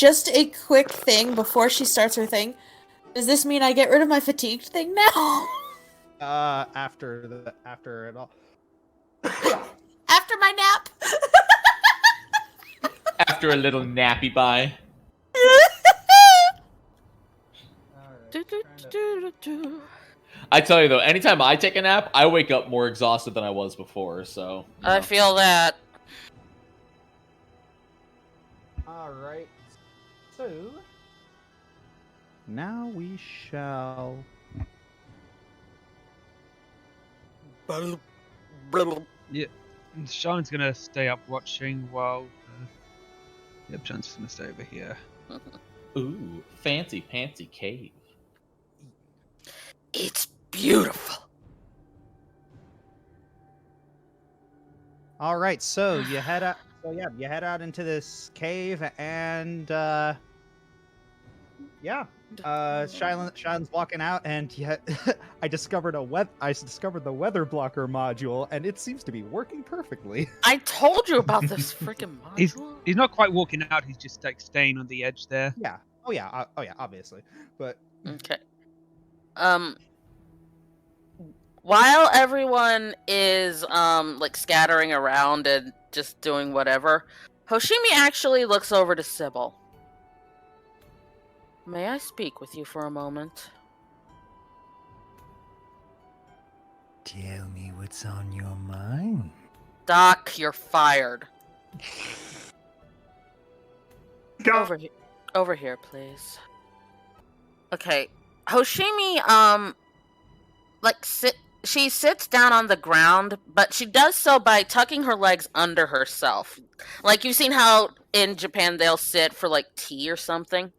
just a quick thing before she starts her thing. Does this mean I get rid of my fatigued thing now? After it all. After my nap? After a little nappy bye. I tell you though, anytime I take a nap, I wake up more exhausted than I was before, so... I feel that. Alright. So... now we shall... Yeah, Sean's gonna stay up watching while... Yep, Sean's just gonna stay over here. Ooh, fancy pantsy cave. It's beautiful. All right, so you head out. So yeah, you head out into this cave, and Shine's walking out, and I discovered the weather blocker module, and it seems to be working perfectly. I told you about this freaking module. He's not quite walking out. He's just like staying on the edge there. Yeah. Oh yeah. Obviously, but Okay. While everyone is like scattering around and just doing whatever, Hoshimi actually looks over to Sybil. May I speak with you for a moment? Tell me what's on your mind. Doc, you're fired. Go. Over here, please. Okay. Hoshimi, she sits down on the ground, but she does so by tucking her legs under herself. Like, you've seen how in Japan they'll sit for, like, tea or something?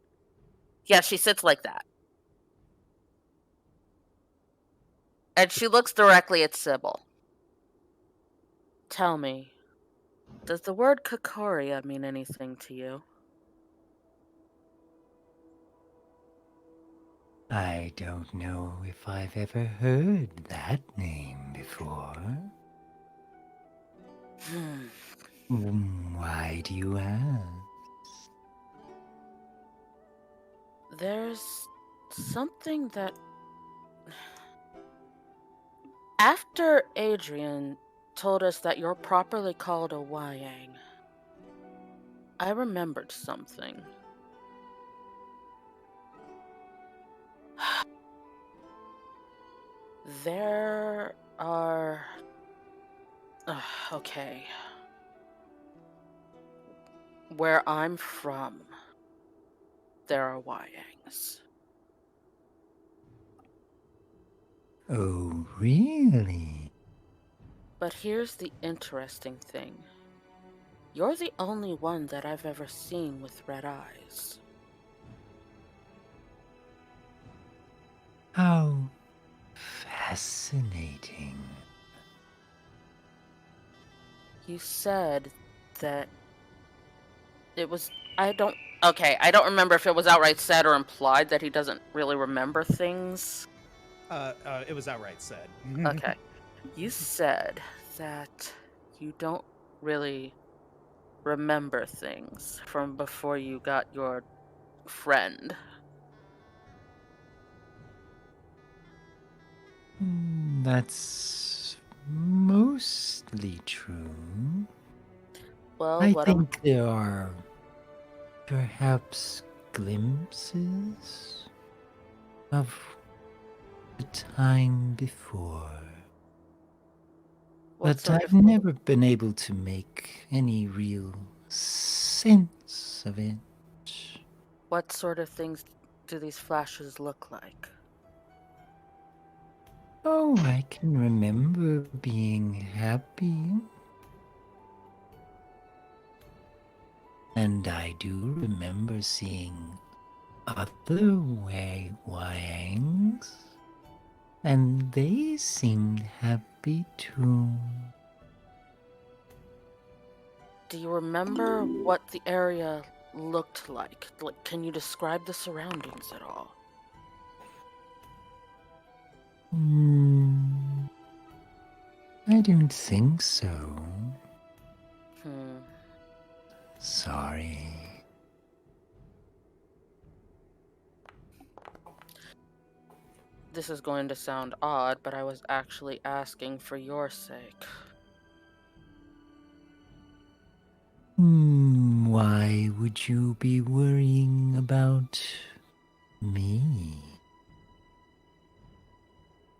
Yeah, she sits like that. And she looks directly at Sybil. Tell me, does the word Kokoria mean anything to you? I don't know if I've ever heard that name before. Why do you ask? There's something that... After Adrian told us that you're properly called a Wayang, I remembered something. There are... okay. Where I'm from, there are Wayangs. Oh, really? But here's the interesting thing. You're the only one that I've ever seen with red eyes. How fascinating. You said that it was... I don't remember if it was outright said or implied that he doesn't really remember things. It was outright said. Okay. You said that you don't really remember things from before you got your friend. That's mostly true. Well, I think there are perhaps glimpses of the time before. But I've never been able to make any real sense of it. What sort of things do these flashes look like? Oh, I can remember being happy. And I do remember seeing other Wayangs. And they seemed happy too. Do you remember what the area looked like? Can you describe the surroundings at all? I don't think so. Hmm. Sorry. this is going to sound odd, but I was actually asking for your sake. Why would you be worrying about me?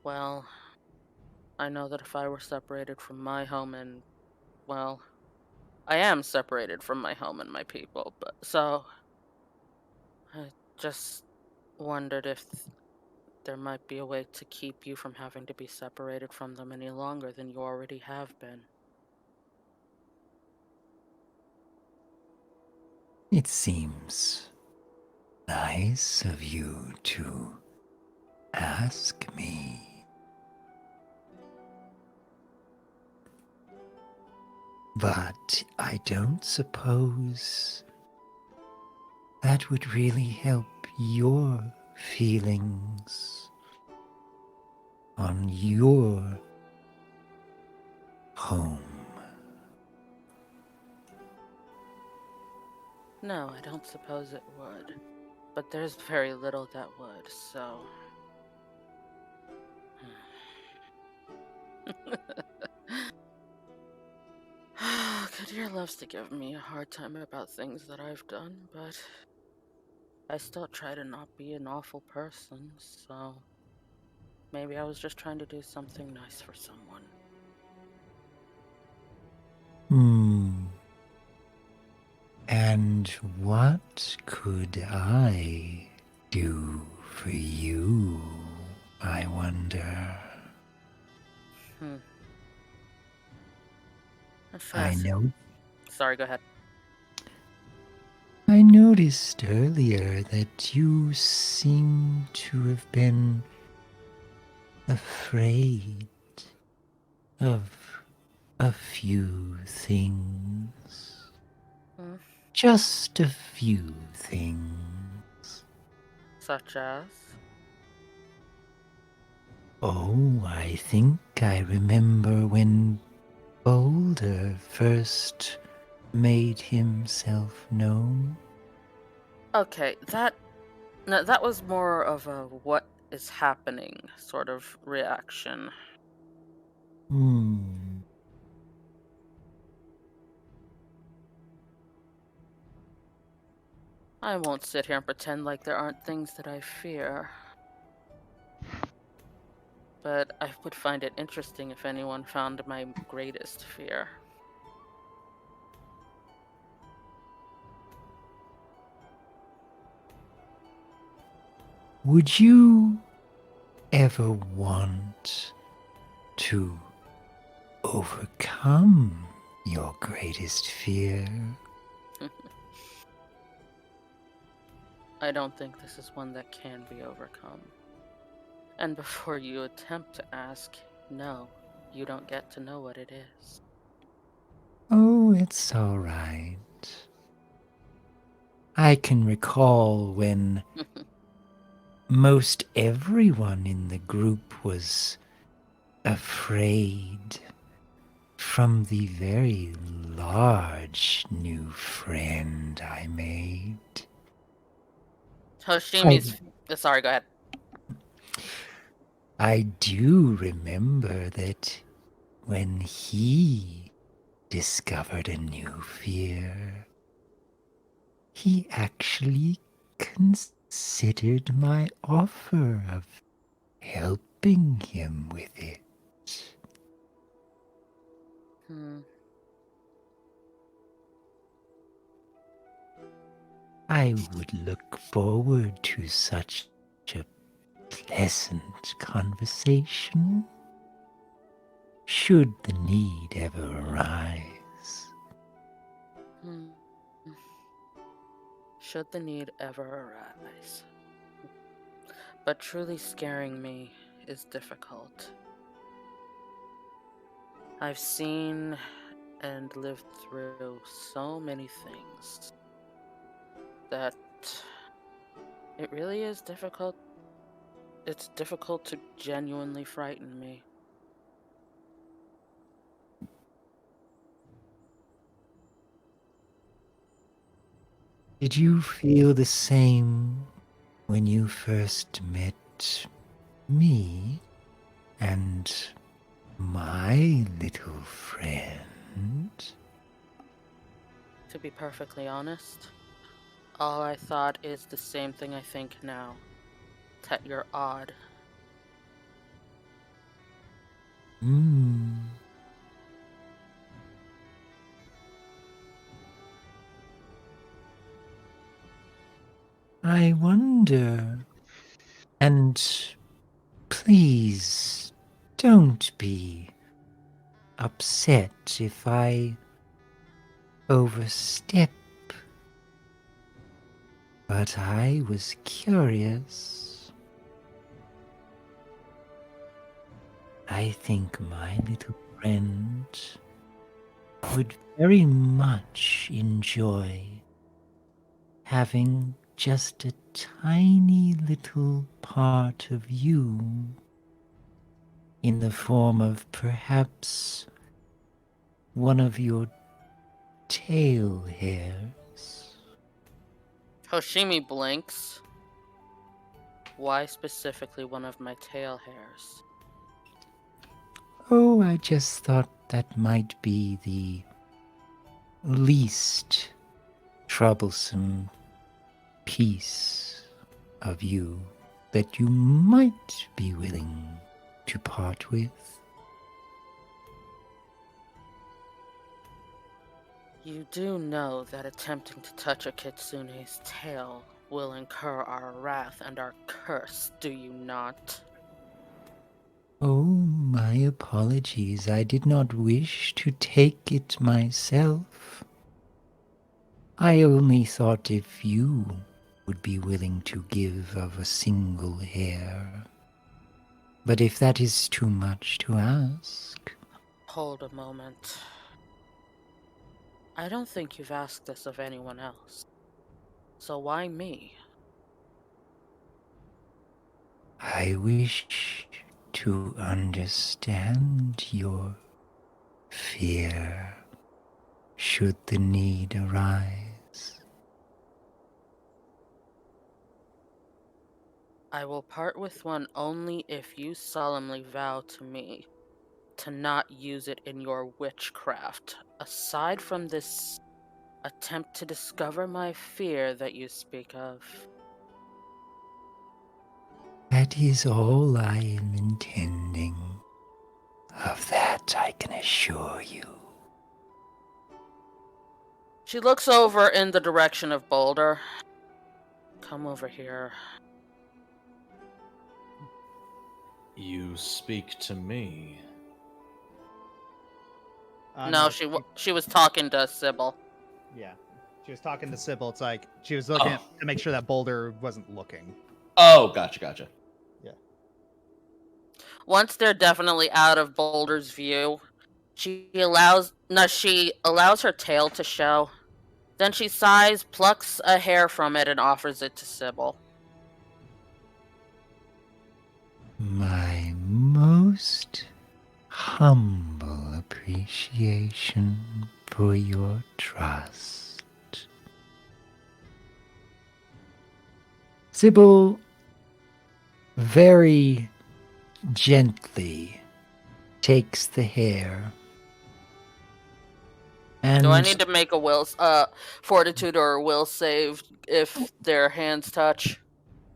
Well, I know that if I were separated from my home and, well, I am separated from my home and my people, but so I just wondered if there might be a way to keep you from having to be separated from them any longer than you already have been. It seems nice of you to ask me. But I don't suppose that would really help your feelings on your home. No, I don't suppose it would. But there's very little that would, so. Kadir loves to give me a hard time about things that I've done, but I still try to not be an awful person, so maybe I was just trying to do something nice for someone. And what could I do for you, I wonder? At I first- know. Sorry, go ahead. I noticed earlier that you seem to have been afraid of a few things. Just a few things. Such as? Oh, I think I remember when Boulder first made himself known. Okay, that was more of a what is happening sort of reaction. I won't sit here and pretend like there aren't things that I fear. But I would find it interesting if anyone found my greatest fear. Would you ever want to overcome your greatest fear? I don't think this is one that can be overcome. And before you attempt to ask, no, you don't get to know what it is. Oh, it's all right. I can recall when most everyone in the group was afraid from the very large new friend I made. Hoshimi's. Sorry, go ahead. I do remember that when he discovered a new fear, he actually considered my offer of helping him with it. I would look forward to such a pleasant conversation, should the need ever arise. Should the need ever arise. But truly scaring me is difficult. I've seen and lived through so many things that it really is difficult. It's difficult to genuinely frighten me. Did you feel the same when you first met me and my little friend. To be perfectly honest, all I thought is the same thing I think now. That you're odd. Hmm. I wonder. And please don't be upset if I overstep. But I was curious. I think my little friend would very much enjoy having just a tiny little part of you in the form of perhaps one of your tail hairs. Hoshimi blinks. Why specifically one of my tail hairs? Oh, I just thought that might be the least troublesome piece of you that you might be willing to part with. You do know that attempting to touch a kitsune's tail will incur our wrath and our curse, do you not? Oh, my apologies. I did not wish to take it myself. I only thought if you would be willing to give of a single hair. But if that is too much to ask... Hold a moment. I don't think you've asked this of anyone else. So why me? I wish to understand your fear, should the need arise. I will part with one only if you solemnly vow to me to not use it in your witchcraft, aside from this attempt to discover my fear that you speak of. That is all I am intending. Of that I can assure you. She looks over in the direction of Boulder. Come over here. You speak to me. No, she was talking to Sybil. Yeah. She was talking to Sybil. It's like she was looking to make sure that Boulder wasn't looking. Oh, gotcha. Once they're definitely out of Boulder's view, she allows her tail to show. Then she sighs, plucks a hair from it, and offers it to Sybil. My most humble appreciation for your trust. Sybil very gently takes the hair and... Do I need to make a fortitude or a will save if their hands touch?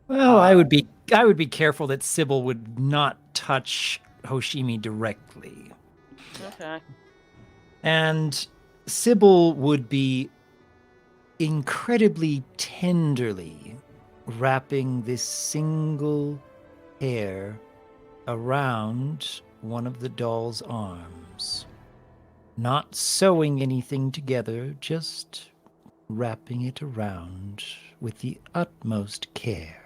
Well, I would be careful that Sybil would not touch Hoshimi directly. Okay. And Sybil would be incredibly tenderly wrapping this single hair around one of the doll's arms. Not sewing anything together, just wrapping it around with the utmost care.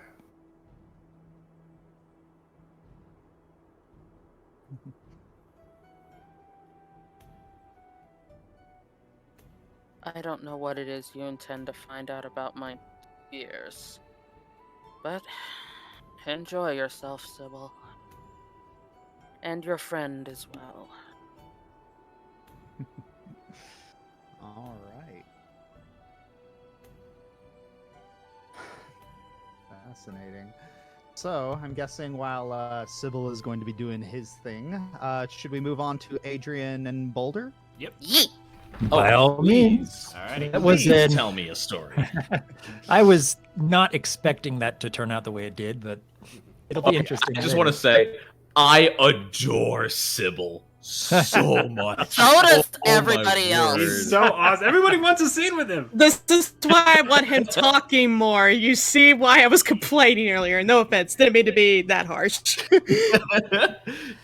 I don't know what it is you intend to find out about my fears. But enjoy yourself, Sybil. And your friend as well. All right. Fascinating. So I'm guessing while Sybil is going to be doing his thing, should we move on to Adrian and Boulder? Yep. By all means. All right. That was Please an- tell me a story. I was not expecting that to turn out the way it did, but it'll be interesting. I just want to say, I adore Sybil so much. So does Oh my everybody else. word. He's so awesome. Everybody wants a scene with him. This is why I want him talking more. You see why I was complaining earlier. No offense. Didn't mean to be that harsh.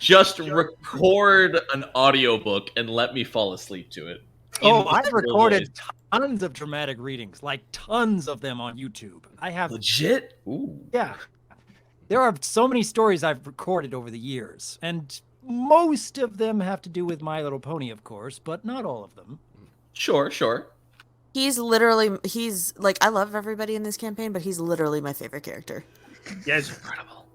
Just record an audiobook and let me fall asleep to it. Oh, In I've the recorded tons of dramatic readings, like tons of them on YouTube. I have, legit. Ooh. yeah. There are so many stories I've recorded over the years, and most of them have to do with My Little Pony, of course, but not all of them. Sure. He's like, I love everybody in this campaign, but he's literally my favorite character. Yes. Incredible.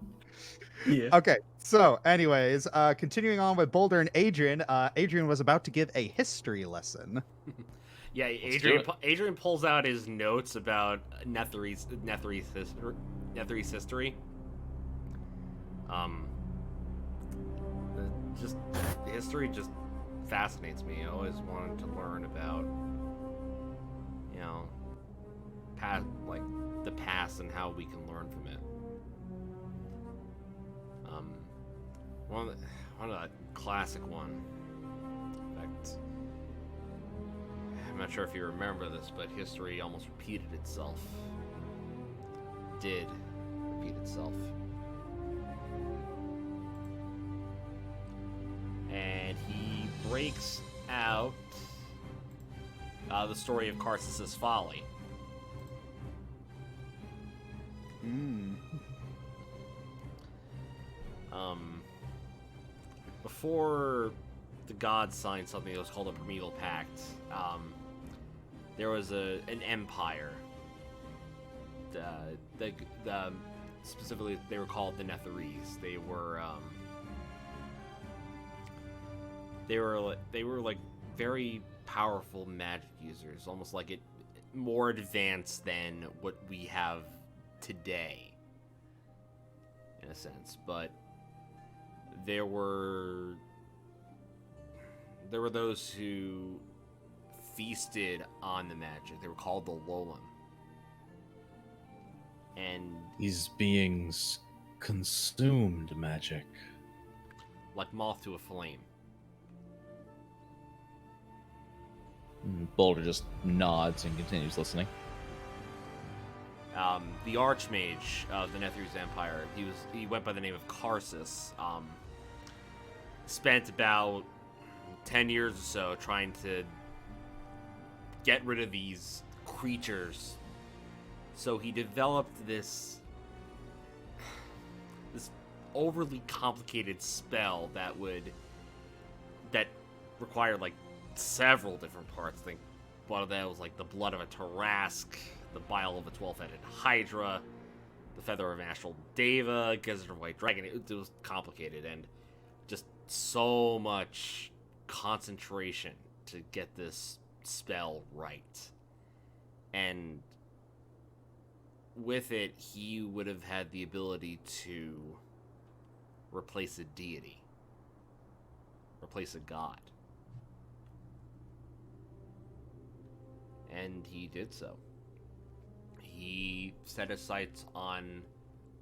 Yeah. Okay, so anyways, continuing on with Boulder and Adrian, Adrian was about to give a history lesson. Yeah, do it. Adrian pulls out his notes about Netheri's history. Just history just fascinates me. I always wanted to learn about, past, like the past and how we can learn from it. One of the classic one. In fact, I'm not sure if you remember this, but history almost repeated itself. Did repeat itself. And he breaks out the story of Karsus's folly. Before the gods signed something that was called a Primeval Pact, there was an empire. Specifically, they were called the Netherese. They were like very powerful magic users, almost like more advanced than what we have today, in a sense. But there were those who feasted on the magic. They were called the Lolan. And These beings consumed magic. like moth to a flame. Boulder just nods and continues listening. The Archmage of the Netherese Empire, he went by the name of Karsus. Spent about 10 years or so trying to get rid of these creatures. So he developed this overly complicated spell that required like several different parts. I think one of them was like the blood of a Tarask, the bile of a 12-headed Hydra, the feather of an astral Deva, gizzard of a white dragon. It was complicated and just so much concentration to get this spell right. And with it, he would have had the ability to replace a deity, replace a god. And he did so. He set his sights on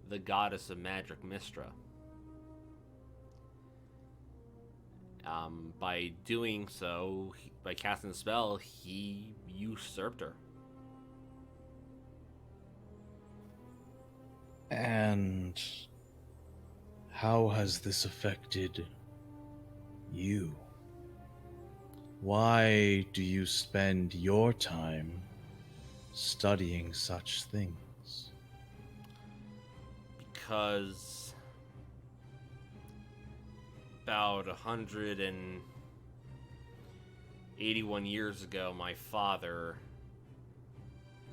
the goddess of magic, Mistra. By doing so, by casting the spell, he usurped her. And how has this affected you? Why do you spend your time studying such things? Because about 181 years ago, my father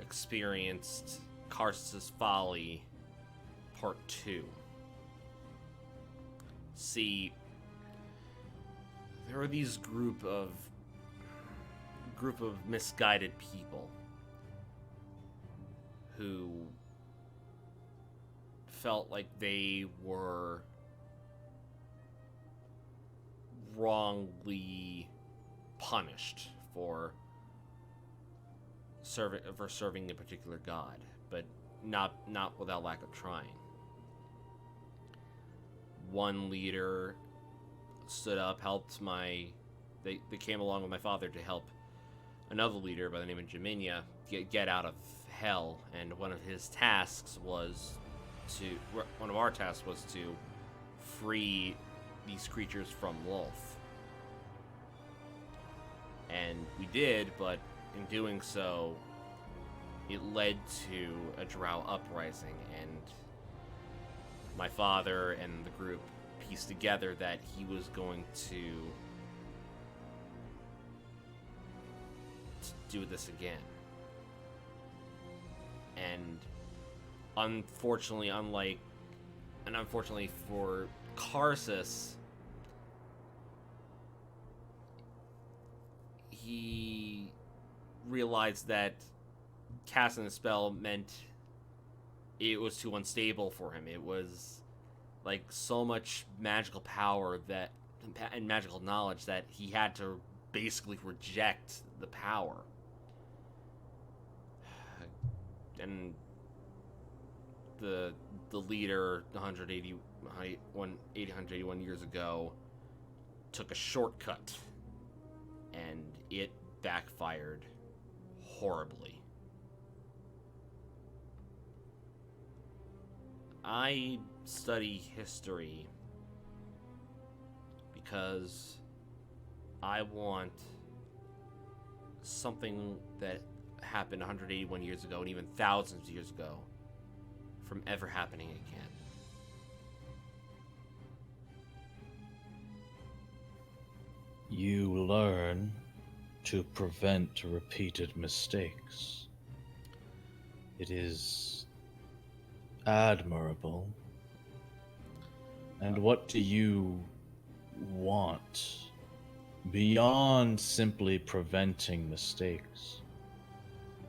experienced Karsus's Folly Part 2. See, there were these group of misguided people who felt like they were wrongly punished for serving a particular god, but not without lack of trying. One leader stood up, helped they came along with my father to help another leader by the name of Jaminia get out of hell, and one of our tasks was to free these creatures from Lolth. And we did, but in doing so, it led to a drow uprising, and my father and the group pieced together that he was going to do this again. And unfortunately for Karsus, he realized that casting a spell meant it was too unstable for him. It was like so much magical power and magical knowledge that he had to basically reject the power. And the leader 881 years ago took a shortcut, and it backfired horribly. I study history because I want something that happened 181 years ago and even thousands of years ago from ever happening again. You learn to prevent repeated mistakes. It is admirable. And what do you want beyond simply preventing mistakes?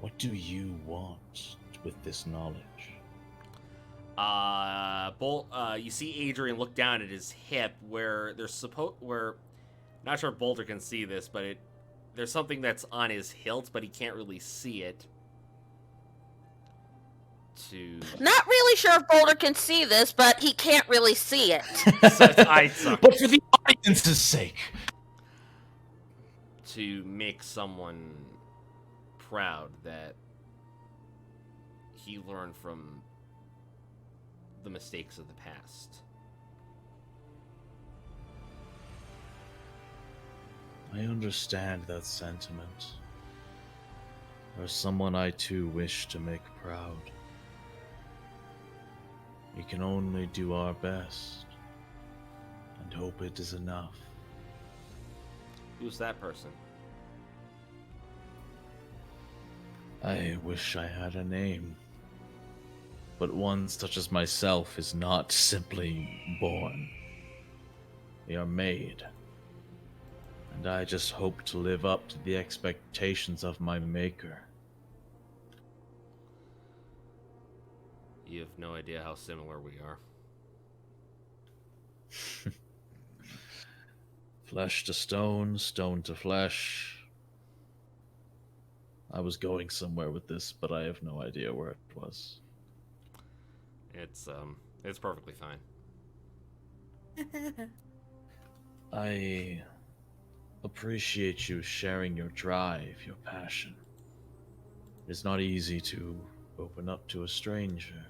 What do you want with this knowledge? You see Adrian look down at his hip where not sure if Boulder can see this, but there's something that's on his hilt, but he can't really see it. Not really sure if Boulder can see this, but he can't really see it. But for the audience's sake. To make someone proud that he learned from the mistakes of the past. I understand that sentiment. There's someone I too wish to make proud. We can only do our best and hope it is enough. Who's that person? I wish I had a name. But one such as myself is not simply born. We are made. And I just hope to live up to the expectations of my maker. You have no idea how similar we are. Flesh to stone, stone to flesh. I was going somewhere with this, but I have no idea where it was. It's perfectly fine. I appreciate you sharing your drive, your passion. It's not easy to open up to a stranger,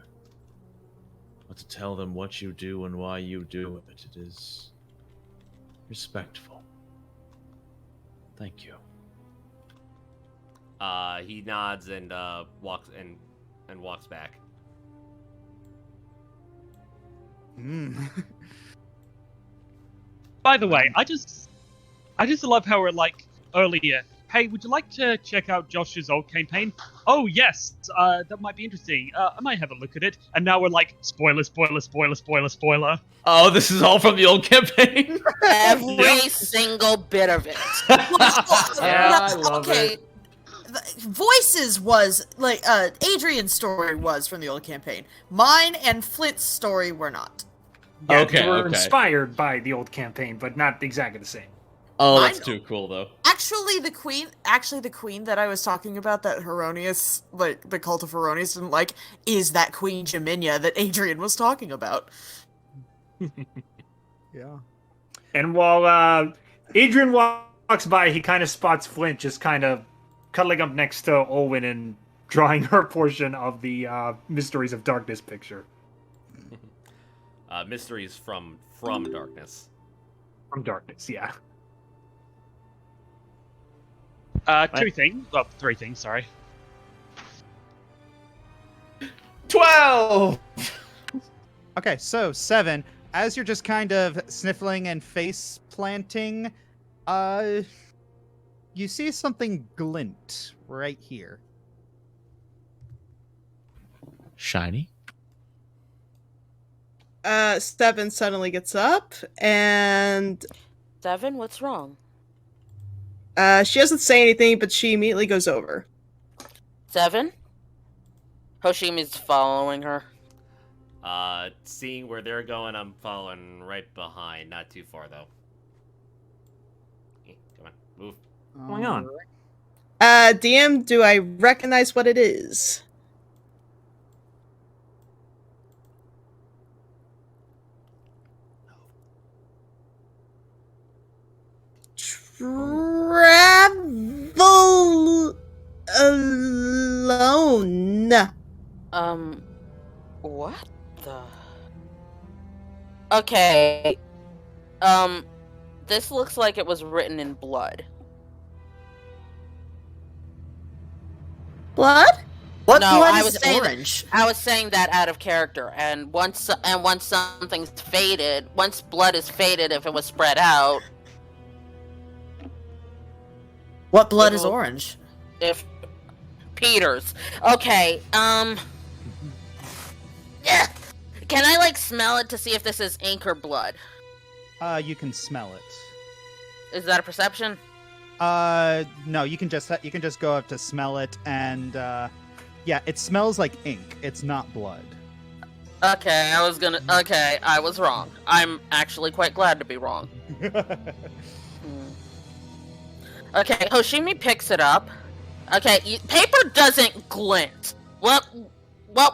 but to tell them what you do and why you do it, it is respectful. Thank you. He nods and walks back. By the way, I just love how we're like earlier. Hey, would you like to check out Josh's old campaign? Oh yes, that might be interesting. I might have a look at it. And now we're like, spoiler, spoiler, spoiler, spoiler, spoiler. Oh, this is all from the old campaign? Every single bit of it. Yeah, I love it. Voices was, like, Adrian's story was from the old campaign. Mine and Flint's story were not. Yeah, Okay, they were okay. inspired by the old campaign, but not exactly the same. Oh, that's Mine- too cool, though. Actually, the queen that I was talking about, that Heronius, like, the cult of Heronius didn't like, is that Queen Jaminia that Adrian was talking about. Yeah. And while Adrian walks by, he kind of spots Flint just kind of cuddling up next to Olwen and drawing her portion of the Mysteries of Darkness picture. Mysteries from Darkness. From Darkness, yeah. Two things. Well, three things, sorry. 12! Okay, so 7. As you're just kind of sniffling and face planting, you see something glint right here. Shiny? 7 suddenly gets up, and 7, what's wrong? she doesn't say anything, but she immediately goes over. 7? Hoshimi's following her. Seeing where they're going, I'm following right behind. Not too far, though. Come on, move. What's going on? DM, do I recognize what it is? Travel alone. What the? Okay. This looks like it was written in blood. Blood? What No, blood I is was saying orange? I was saying that out of character, and once something's faded, once blood is faded, if it was spread out, What blood is Well- orange? if Peter's. Okay, yeah. Can I like smell it to see if this is ink or blood? You can smell it. Is that a perception? No, you can just go up to smell it, and yeah, it smells like ink. It's not blood. Okay, I was wrong. I'm actually quite glad to be wrong. Okay, Hoshimi picks it up. Okay, paper doesn't glint. What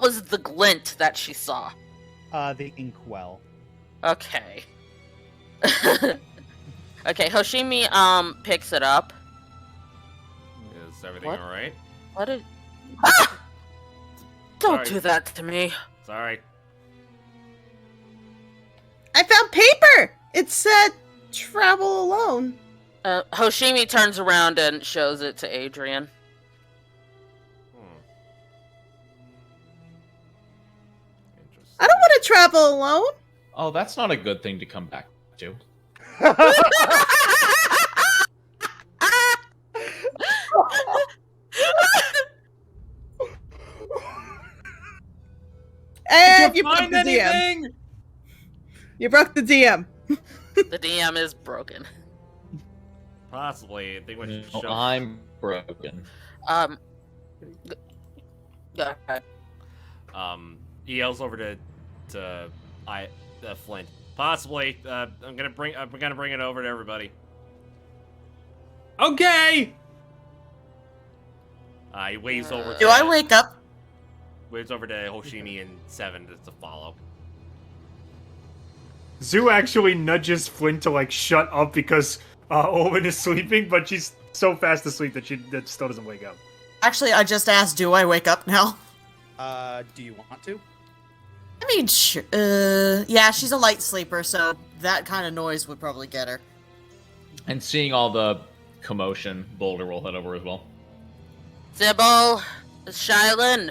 was the glint that she saw? The inkwell. Okay. Okay, Hoshimi picks it up. Is everything What? alright? What is? Ah! Don't Sorry. do that to me. Sorry. I found paper! It said travel alone. Hoshimi turns around and shows it to Adrian. Interesting. I don't want to travel alone. Oh, that's not a good thing to come back to. And Did you broke find the DM. anything? You broke the DM. The DM is broken. Possibly. I think we should No, show. I'm broken. Go ahead. He yells over to Flint. Possibly. We're gonna bring it over to everybody. Okay! He waves over. Do I wake up? Waves over to Hoshimi and 7 to follow. Zoo actually nudges Flint to like shut up because Owen is sleeping, but she's so fast asleep that she still doesn't wake up. Actually, I just asked, do I wake up now? Do you want to? I mean, yeah, she's a light sleeper, so that kind of noise would probably get her. And seeing all the commotion, Boulder will head over as well. Sybil, Shylin,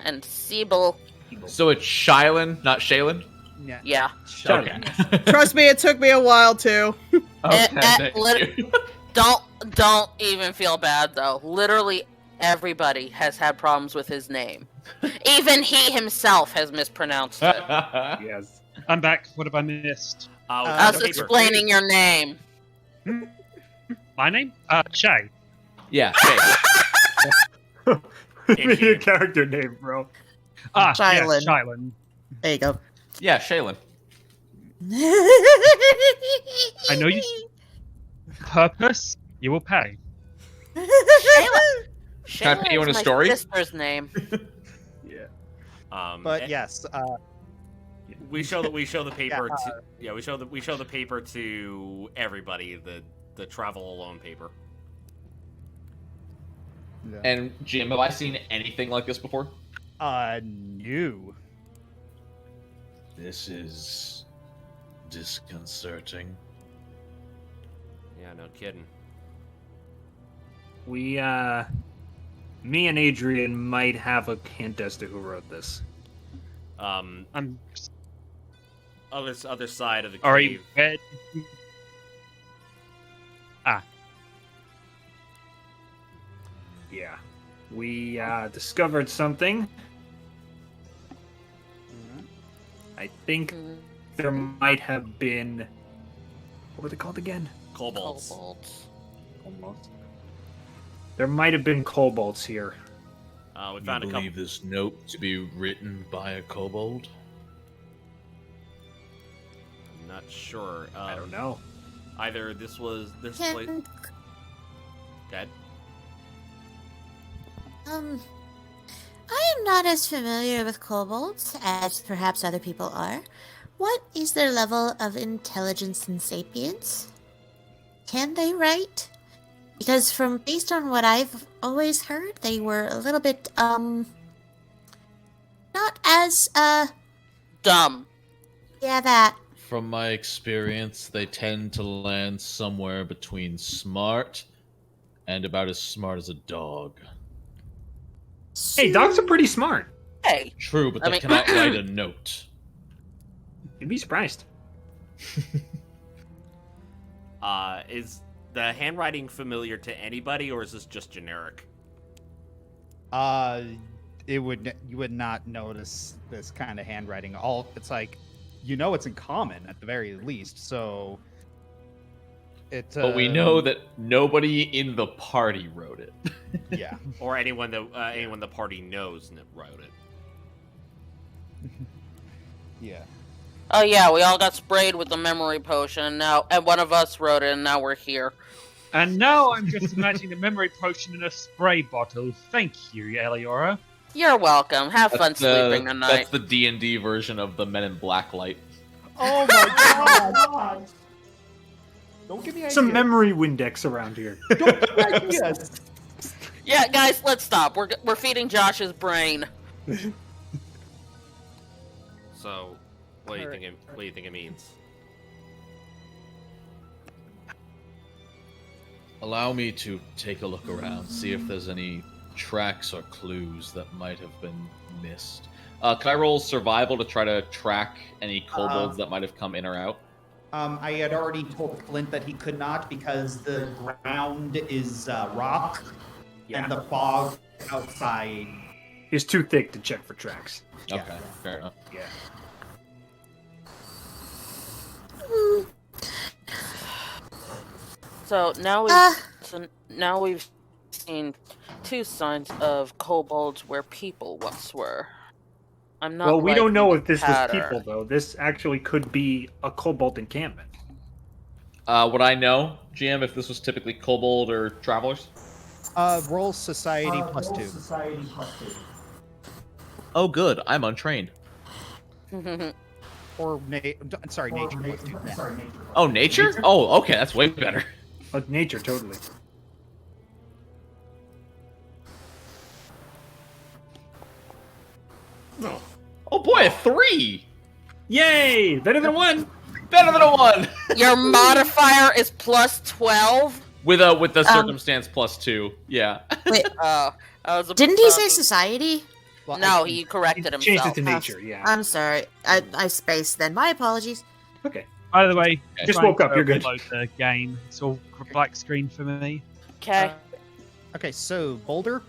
and Sybil. So it's Shylin, not Shaylin? Yeah. Okay. Trust me, it took me a while too. Okay, thank you. Don't even feel bad though. Literally everybody has had problems with his name. Even he himself has mispronounced it. Yes. I'm back. What have I missed? I was explaining your name. My name? Shay. Yeah, Shay. Give me a character name, bro. Ah, Shylin. yes, Shylin. There you go. Yeah, Shaylin. I know you. Purpose, you will pay. Can I put you in a my story? sister's name. Yeah. But yes, we show the paper we show the paper to everybody, the travel alone paper. And Jim, have I seen anything like this before? new. This is disconcerting. Yeah, no kidding. We, me and Adrian might have a hint as to who wrote this. I'm Other side of the sorry. cave. Yeah. We, discovered something. I think there might have been... What were they called again? Kobolds. Almost. There might have been kobolds here. We You found a couple. believe this note to be written by a kobold? I'm not sure. I don't know. Either this place. Can, Dead. I am not as familiar with kobolds as perhaps other people are. What is their level of intelligence and sapience? Can they write? Because based on what I've always heard, they were a little bit, not as, Dumb. yeah, that. From my experience, they tend to land somewhere between smart and about as smart as a dog. Hey, dogs are pretty smart. Hey. True, but I they mean- cannot write a note. You'd be surprised. Is the handwriting familiar to anybody, or is this just generic? You would not notice this kind of handwriting. It's like, it's in common at the very least. So But we know that nobody in the party wrote it. Yeah. Or anyone the party knows wrote it. Yeah. Oh yeah, we all got sprayed with the memory potion and one of us wrote it, and now we're here. And now I'm just imagining the memory potion in a spray bottle. Thank you, Eliora. You're welcome. Have fun sleeping That's tonight. the D&D version of the Men in Black light. Oh my god! Don't give me ideas. Some memory Windex around here. Don't give me ideas. Yeah, guys, let's stop. We're feeding Josh's brain. So, what do you think? What do you think it means? Allow me to take a look around, see if there's any tracks or clues that might have been missed. Can I roll survival to try to track any kobolds that might have come in or out? I had already told Clint that he could not because the ground is rock and the fog outside is too thick to check for tracks. Okay, fair enough. Yeah. So now we've seen two signs of kobolds where people once were. I'm not. Well, we don't know liking if this the was pattern. people, though. This actually could be a kobold encampment. Would I know, GM, if this was typically kobold or travelers? Roll society plus 2. Oh, good. I'm untrained. Or nature plus 2. Oh, nature? Oh, okay. That's way better. Oh, nature, totally. Oh boy, a 3! Yay! Better than 1! Better than a 1! Your modifier is plus 12? With the circumstance plus 2, yeah. Wait, Didn't he say society? Well, No, he corrected himself. Changed it to nature, yeah. I'm sorry. I spaced then. My apologies. Okay. By the way, Just trying woke up, to you're good. upload the game. It's all black screen for me. Okay. Okay, so Boulder,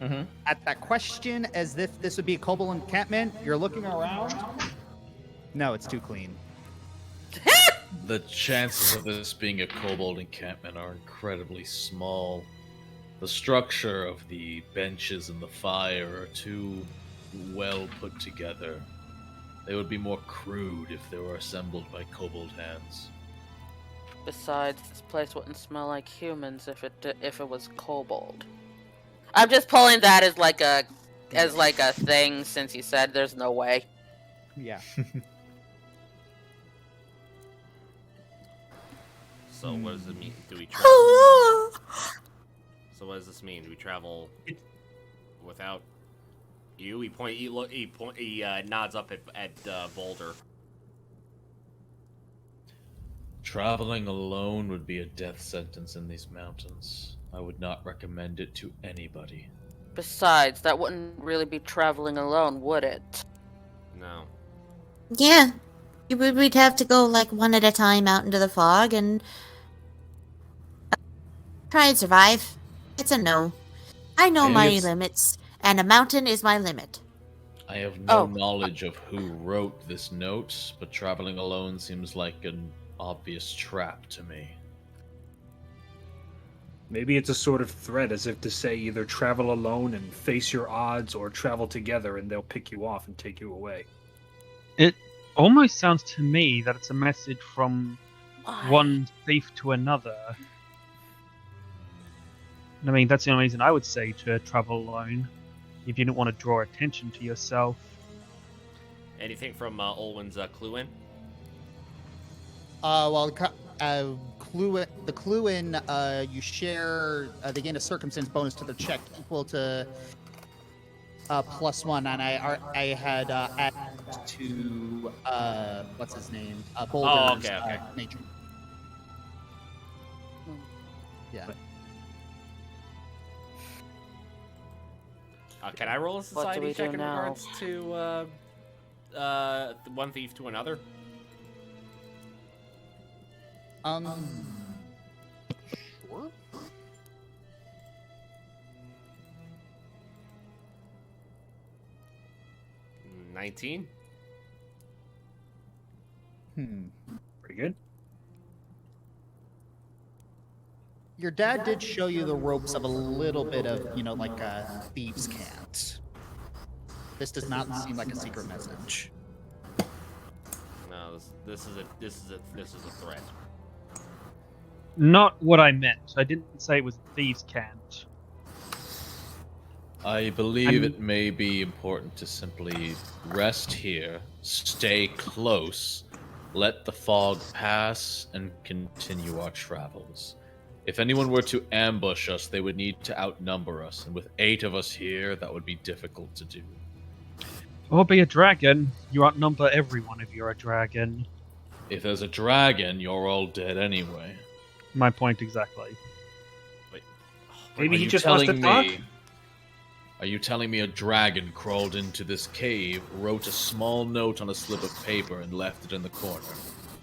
Mm-hmm. at that question as if this would be a kobold encampment, you're looking around. No, it's too clean. The chances of this being a kobold encampment are incredibly small. The structure of the benches and the fire are too well put together. They would be more crude if they were assembled by kobold hands. Besides, this place wouldn't smell like humans if it was kobold. I'm just pulling that as like a thing since you said there's no way. Yeah. So what does it mean? Do we travel? So what does this mean? Do we travel without you? He nods up at Boulder. Traveling alone would be a death sentence in these mountains. I would not recommend it to anybody. Besides, that wouldn't really be traveling alone, would it? No. Yeah. We'd have to go like one at a time out into the fog and try and survive. It's a no. I know my limits, and a mountain is my limit. I have no knowledge of who wrote this note, but traveling alone seems like an obvious trap to me. Maybe it's a sort of threat, as if to say either travel alone and face your odds, or travel together and they'll pick you off and take you away. It almost sounds to me that it's a message from one thief to another. I mean, that's the only reason I would say to travel alone, if you didn't want to draw attention to yourself. Anything from Olwen's clue in? The clue in, you share, they gain a circumstance bonus to the check equal to +1, and I had added to, what's his name? Boulder's nature. Yeah. Can I roll a society check in regards to one thief to another? Sure. $19. Pretty good. Your dad did show you the ropes of a little bit of, like thieves can't. This does not seem like a secret message. No, this is a threat. Not what I meant. I didn't say it was thieves' can't. I believe it may be important to simply rest here, stay close, let the fog pass, and continue our travels. If anyone were to ambush us, they would need to outnumber us, and with 8 of us here, that would be difficult to do. Or be a dragon. You outnumber everyone if you're a dragon. If there's a dragon, you're all dead anyway. My point exactly. Wait. Maybe he just wants to talk? Are you telling me a dragon crawled into this cave, wrote a small note on a slip of paper, and left it in the corner?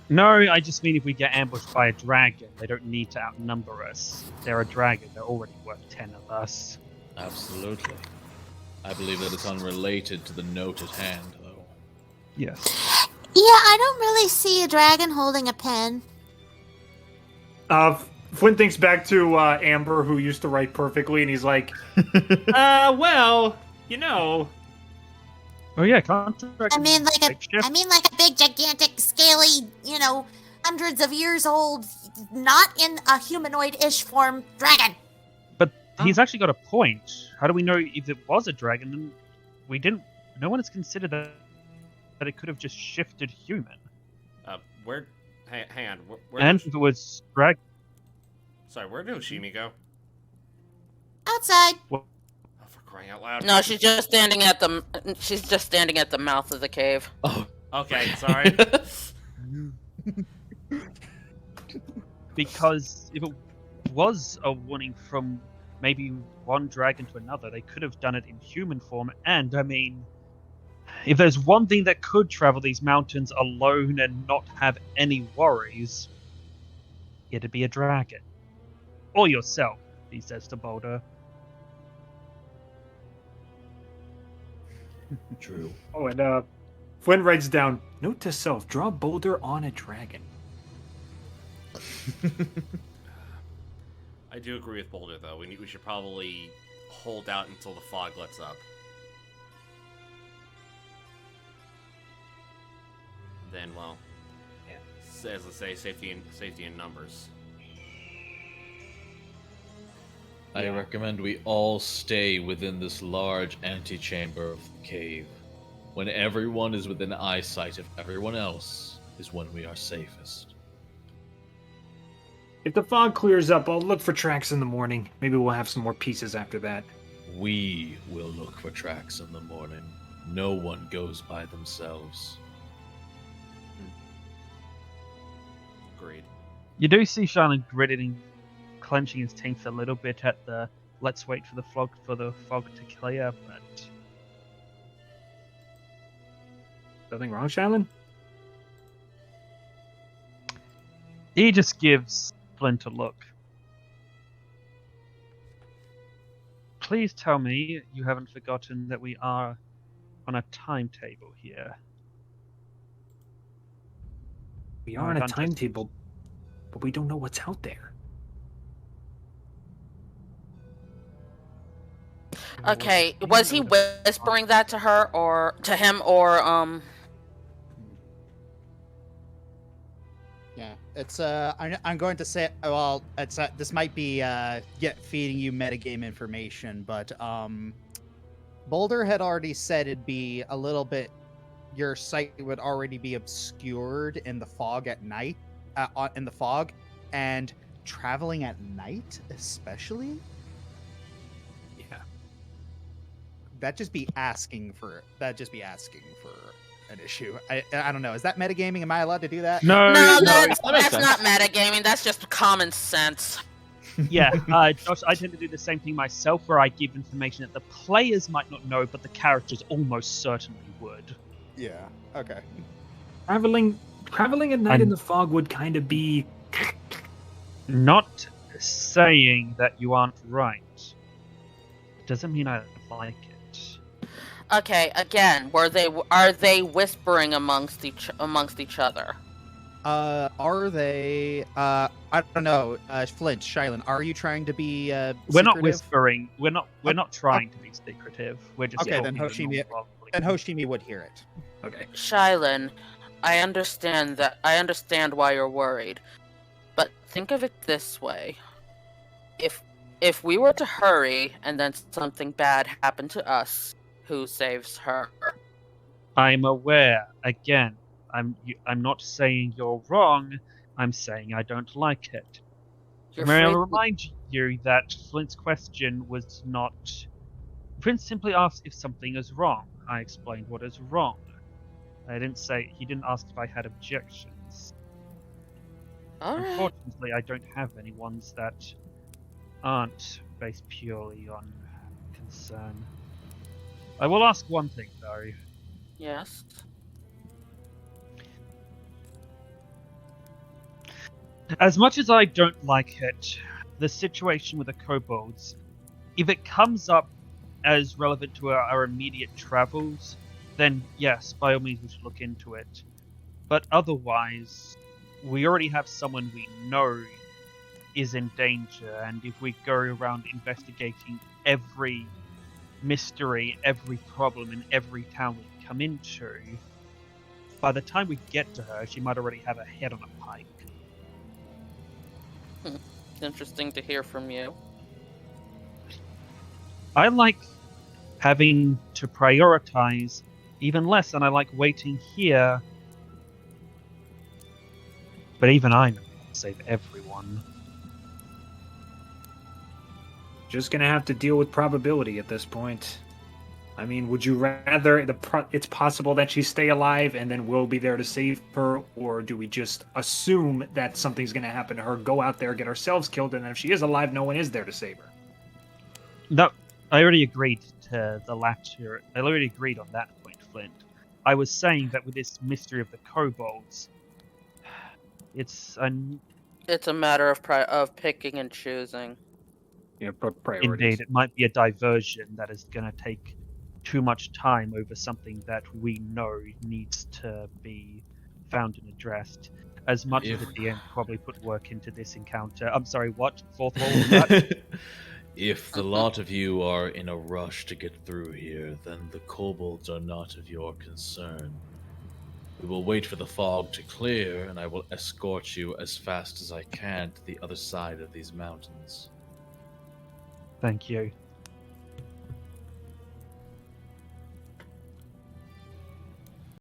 No, I just mean if we get ambushed by a dragon, they don't need to outnumber us. If they're a dragon, they're already worth 10 of us. Absolutely. I believe that it's unrelated to the note at hand, though. Yes. Yeah, I don't really see a dragon holding a pen. Flynn thinks back to Amber, who used to write perfectly, and he's like, well, you know. Oh yeah, can't I mean like a big, gigantic, scaly, hundreds of years old, not in a humanoid-ish form dragon. But he's actually got a point. How do we know if it was a dragon? And we didn't. No one has considered that it could have just shifted human. Where? Hang on. Where and if it was dragon. Sorry, where did Hoshimi go? Outside. Oh, for crying out loud! No, she's just standing at the. She's just standing at the mouth of the cave. Oh, okay. Sorry. Because if it was a warning from maybe one dragon to another, they could have done it in human form. And I mean, if there's one thing that could travel these mountains alone and not have any worries, it'd be a dragon. Or yourself, he says to Boulder. True. Oh, and Flynn writes down, note to self, draw Boulder on a dragon. I do agree with Boulder, though. We should probably hold out until the fog lets up. Then, well, as I say, safety in numbers. I recommend we all stay within this large antechamber of the cave. When everyone is within eyesight of everyone else is when we are safest. If the fog clears up, I'll look for tracks in the morning. Maybe we'll have some more pieces after that. We will look for tracks in the morning. No one goes by themselves. Agreed. You do see Charlotte gritting, clenching his teeth a little bit at the let's wait for the fog to clear, but Nothing wrong, Shylin? he just gives Flint a look. Please tell me you haven't forgotten that we are on a timetable here. We are on a timetable, but we don't know what's out there. Okay, was he whispering that to her or to him or Yeah, it's I'm going to say, well, it's this might be feeding you metagame information, but Boulder had already said it'd be a little bit, your sight would already be obscured in the fog at night, in the fog, and traveling at night especially. Yeah, that'd just be asking for an issue. I don't know. Is that metagaming? Am I allowed to do that? No, that's not metagaming. That's just common sense. Yeah, Josh, I tend to do the same thing myself, where I give information that the players might not know, but the characters almost certainly would. Yeah. Okay. Traveling at night in the fog would kind of be. Not saying that you aren't right doesn't mean I like it. Okay, again, are they whispering amongst each other? Are they? I don't know. Flint, Shylin, are you trying to be? We're not secretive? whispering. We're not trying to be secretive. We're just okay. Then talking Hoshimi would hear it. Okay. Shylin, I understand why you're worried, but think of it this way: if we were to hurry and then something bad happened to us, who saves her? I'm aware. Again, I'm not saying you're wrong. I'm saying I don't like it. May I remind you that Flint's question was not. Flint simply asked if something is wrong. I explained what is wrong. He didn't ask if I had objections. Alright. Unfortunately, I don't have any ones that aren't based purely on concern. I will ask one thing, though. Yes. As much as I don't like it, the situation with the kobolds, if it comes up as relevant to our immediate travels, then yes, by all means we should look into it. But otherwise, we already have someone we know is in danger, and if we go around investigating every mystery, every problem in every town we come into, by the time we get to her, she might already have her head on a pike. Interesting to hear from you. I like having to prioritize even less, and I like waiting here. But even I know how to save everyone. Just gonna have to deal with probability at this point. I mean, would you rather it's possible that she stay alive and then we'll be there to save her, or do we just assume that something's gonna happen to her, go out there, get ourselves killed, and then if she is alive, no one is there to save her? No, I already agreed to the latter. I already agreed on that point, Flint. I was saying that with this mystery of the kobolds, it's a matter of picking and choosing. Yeah, priorities. Indeed, it might be a diversion that is going to take too much time over something that we know needs to be found and addressed. as much If- of the DM probably put work into this encounter. I'm sorry, what? Fourth wall was that? If the lot of you are in a rush to get through here, then the kobolds are not of your concern. We will wait for the fog to clear, and I will escort you as fast as I can to the other side of these mountains. Thank you.